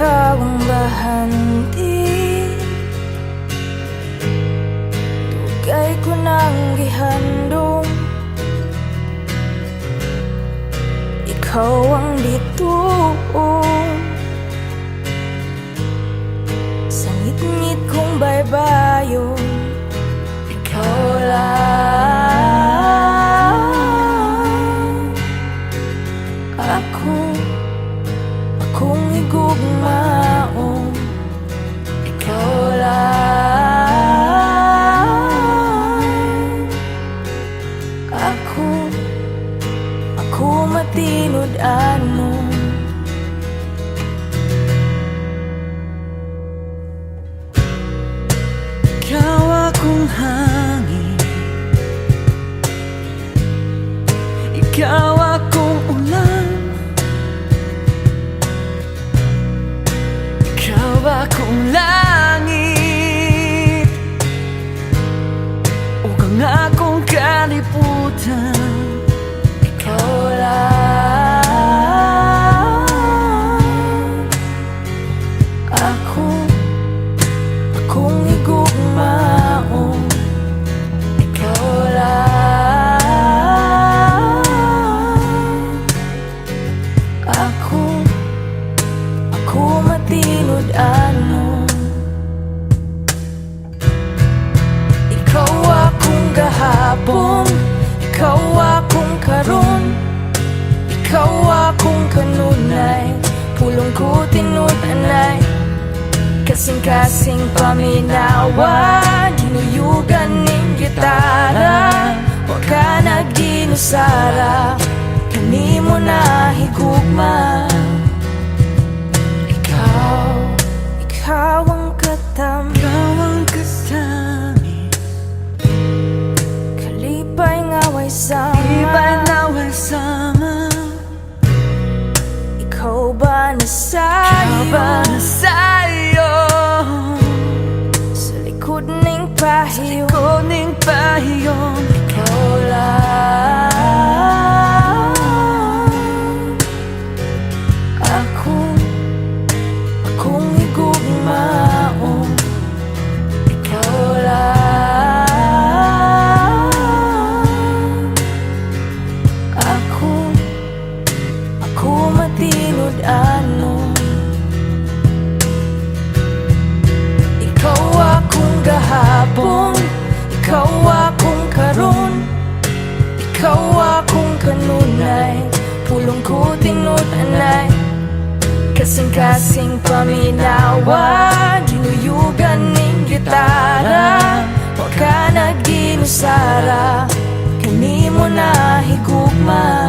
ikaw ang bahanti. Dugay ko nang gihandong, ikaw ang bituon sa ngit-ngit kong baybayon. Ikaw lang akong igugmaon. Ikaw lang ako matinod-anon. Ikaw akong hangin, ikaw akong ulan, ikaw akong langit, ug ang akong kalibutan. Ikaw lang akong igugmaon. Ikaw lang ako matinod-anon. Ikaw akong gahapon, ikaw akong karon, ikaw akong kanunay, pulong ko tinud-anay. Kasing-kasing paminawa, ginuyugan ning gitara, wa ka nagginusara, kanimo na higugma. Ikaw ang katambi, Ikaw ang kasami, kalipay ngaway sama. iba'y nawasama. Ikaw ba nasayo? Ikaw ba nasa'yo? Sa likod ning pahiyo, Kuning pahiyon. ikaw lang akong igugmaon. Ikaw lang ako matinod-anon. Ikaw akong gahapon, ikaw akong karon, ikaw akong kanunay, pulong ko tinud-anay. Kasing-kasing paminawa, ginuyugan ning gitara, wa ka nagginusara, kanimo na higugma.